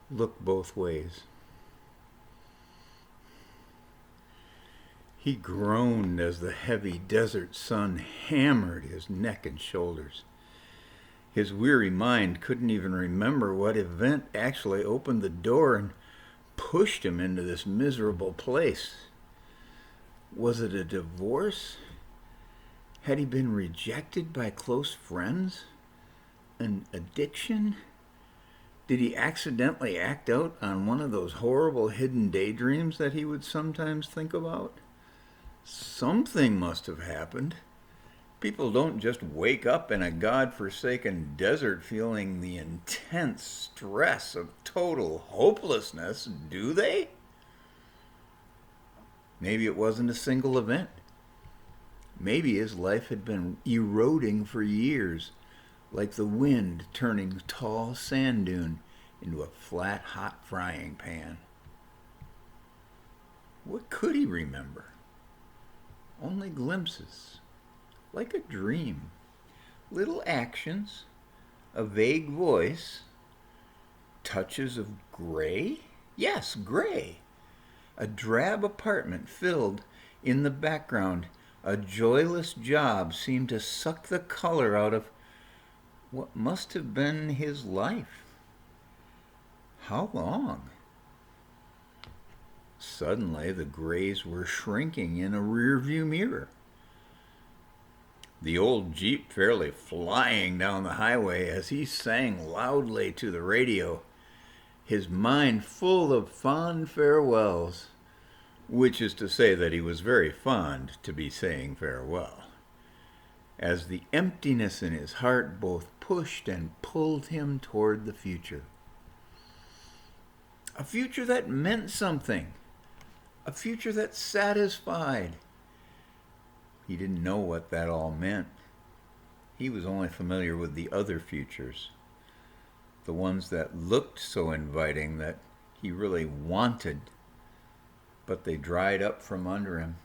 look both ways. He groaned as the heavy desert sun hammered his neck and shoulders. His weary mind couldn't even remember what event actually opened the door and pushed him into this miserable place. Was it a divorce? Had he been rejected by close friends? An addiction? Did he accidentally act out on one of those horrible hidden daydreams that he would sometimes think about? Something must have happened. People don't just wake up in a God-forsaken desert feeling the intense stress of total hopelessness, do they? Maybe it wasn't a single event. Maybe his life had been eroding for years, like the wind turning a tall sand dune into a flat, hot frying pan. What could he remember? Only glimpses, like a dream. Little actions, a vague voice, touches of gray? Yes, gray. A drab apartment filled in the background. A joyless job seemed to suck the color out of what must have been his life. How long? Suddenly, the grays were shrinking in a rearview mirror. The old Jeep fairly flying down the highway as he sang loudly to the radio, his mind full of fond farewells, which is to say that he was very fond to be saying farewell, as the emptiness in his heart both pushed and pulled him toward the future. A future that meant something. A future that satisfied. He didn't know what that all meant. He was only familiar with the other futures, the ones that looked so inviting that he really wanted, but they dried up from under him.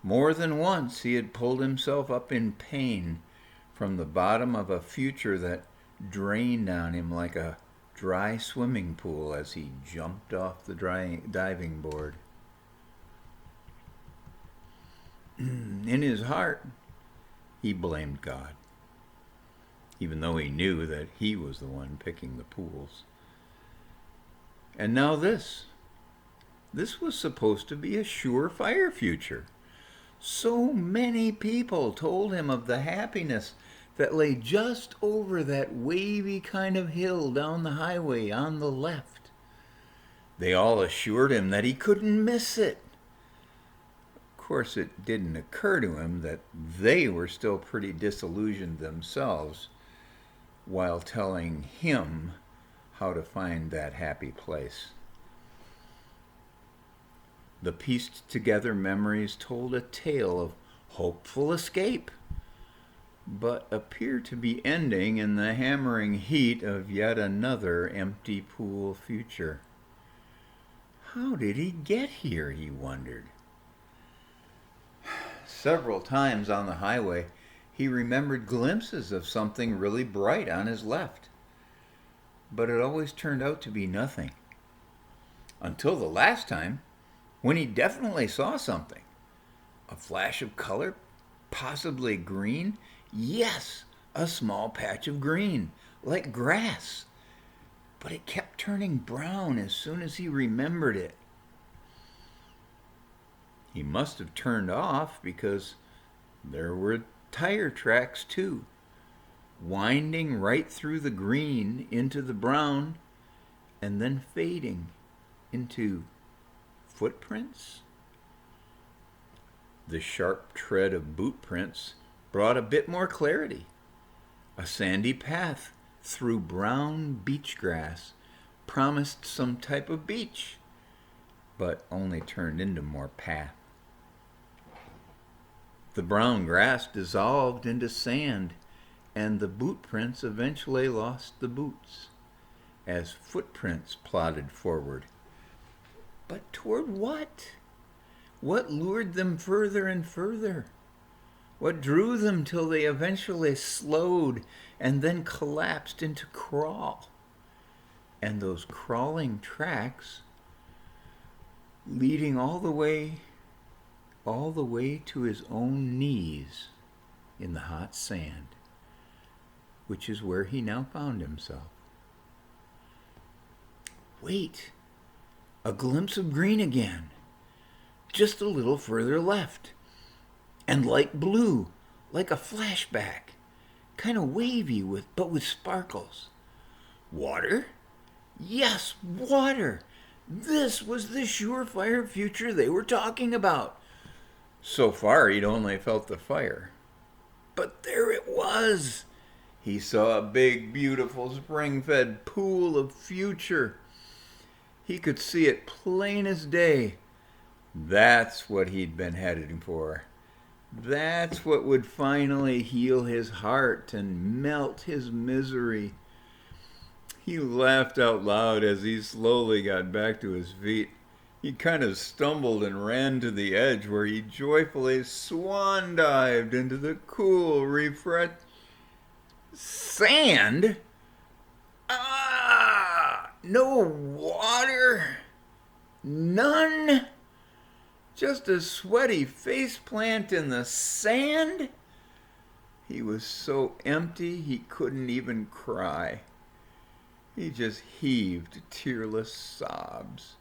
More than once he had pulled himself up in pain from the bottom of a future that drained on him like a dry swimming pool as he jumped off the diving board. In his heart, he blamed God, even though he knew that he was the one picking the pools. And now this was supposed to be a surefire future. So many people told him of the happiness that lay just over that wavy kind of hill down the highway on the left. They all assured him that he couldn't miss it. Of course, it didn't occur to him that they were still pretty disillusioned themselves while telling him how to find that happy place. The pieced together memories told a tale of hopeful escape, but appear to be ending in the hammering heat of yet another empty pool future. How did he get here, he wondered. Several times on the highway, he remembered glimpses of something really bright on his left, but it always turned out to be nothing. Until the last time, when he definitely saw something. A flash of color, possibly green. Yes, a small patch of green, like grass. But it kept turning brown as soon as he remembered it. He must have turned off because there were tire tracks too, winding right through the green into the brown and then fading into footprints. The sharp tread of boot prints brought a bit more clarity. A sandy path through brown beach grass promised some type of beach, but only turned into more path. The brown grass dissolved into sand, and the boot prints eventually lost the boots as footprints plodded forward. But toward what? What lured them further and further? What drew them till they eventually slowed and then collapsed into crawl? and those crawling tracks leading all the way to his own knees in the hot sand, which is where he now found himself. Wait, a glimpse of green again, just a little further left, and light blue, like a flashback, kind of wavy but with sparkles. Water? Yes, water! This was the surefire future they were talking about. So far, he'd only felt the fire. But there it was! He saw a big, beautiful, spring-fed pool of future. He could see it plain as day. That's what he'd been heading for. That's what would finally heal his heart and melt his misery. He laughed out loud as he slowly got back to his feet. He kind of stumbled and ran to the edge where he joyfully swan dived into the cool, refreshed sand. Ah! No water. None. Just a sweaty faceplant in the sand. He was so empty he couldn't even cry. He just heaved tearless sobs.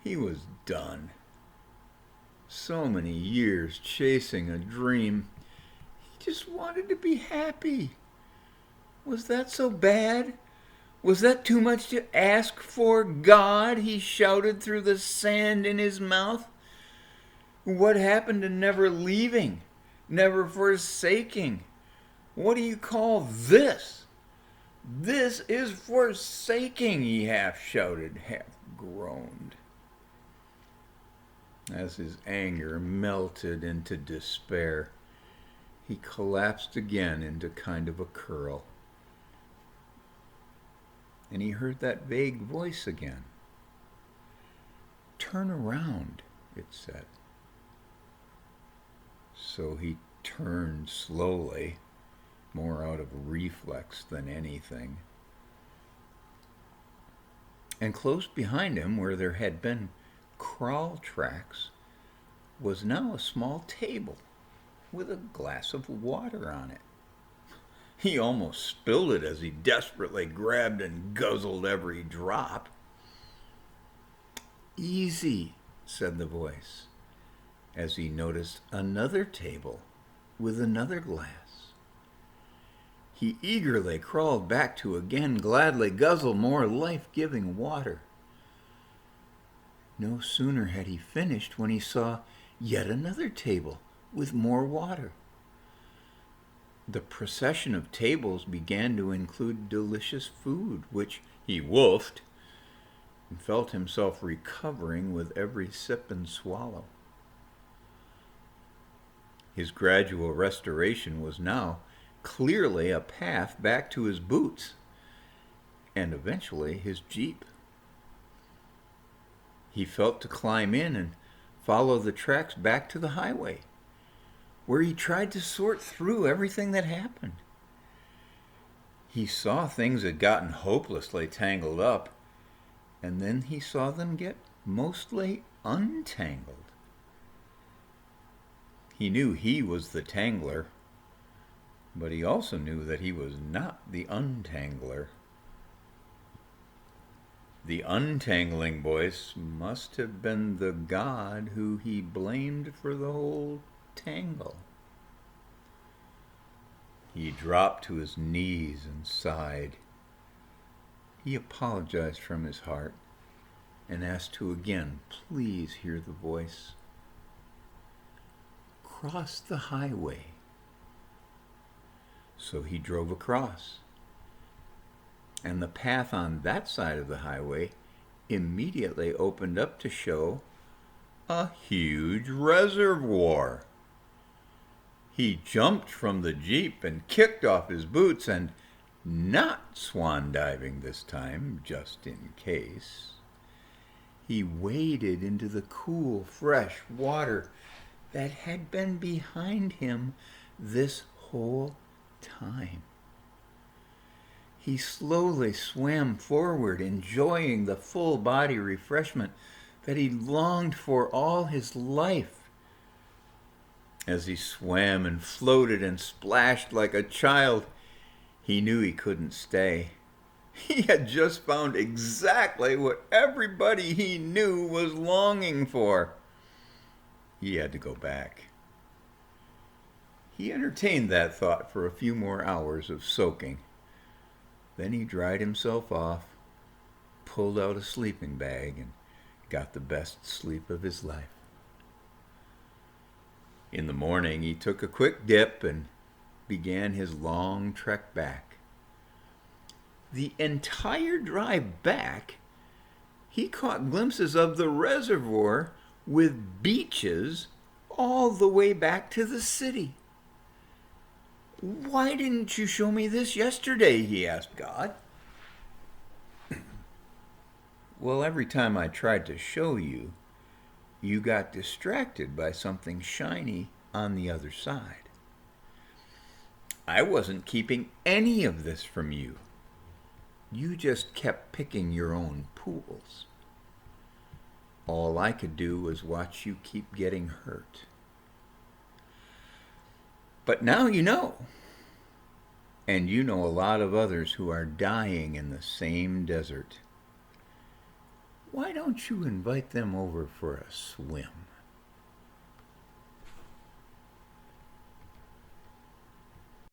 He was done. So many years chasing a dream. He just wanted to be happy. Was that so bad? Was that too much to ask for, God? He shouted through the sand in his mouth. What happened to never leaving, never forsaking? What do you call this? This is forsaking, he half shouted, half groaned. As his anger melted into despair, he collapsed again into kind of a curl. And he heard that vague voice again. Turn around, it said. So he turned slowly, more out of reflex than anything. And close behind him, where there had been crawl tracks, was now a small table with a glass of water on it. He almost spilled it as he desperately grabbed and guzzled every drop. Easy, said the voice, as he noticed another table with another glass. He eagerly crawled back to again gladly guzzle more life-giving water. No sooner had he finished when he saw yet another table with more water. The procession of tables began to include delicious food, which he wolfed and felt himself recovering with every sip and swallow. His gradual restoration was now clearly a path back to his boots and eventually his Jeep. He felt to climb in and follow the tracks back to the highway, where he tried to sort through everything that happened. He saw things had gotten hopelessly tangled up, and then he saw them get mostly untangled. He knew he was the tangler, but he also knew that he was not the untangler. The untangling voice must have been the God who he blamed for the whole tangle. He dropped to his knees and sighed. He apologized from his heart and asked to again please hear the voice. Cross the highway. So he drove across, and the path on that side of the highway immediately opened up to show a huge reservoir. He jumped from the Jeep and kicked off his boots, and not swan diving this time, just in case, he waded into the cool, fresh water that had been behind him this whole time. He slowly swam forward, enjoying the full body refreshment that he longed for all his life. As he swam and floated and splashed like a child, he knew he couldn't stay. He had just found exactly what everybody he knew was longing for. He had to go back. He entertained that thought for a few more hours of soaking. Then he dried himself off, pulled out a sleeping bag, and got the best sleep of his life. In the morning, he took a quick dip and began his long trek back. The entire drive back, he caught glimpses of the reservoir with beaches all the way back to the city. "Why didn't you show me this yesterday?" he asked God. "Well, every time I tried to show you, you got distracted by something shiny on the other side. I wasn't keeping any of this from you. You just kept picking your own pools. All I could do was watch you keep getting hurt. But now you know. And you know a lot of others who are dying in the same desert. Why don't you invite them over for a swim?"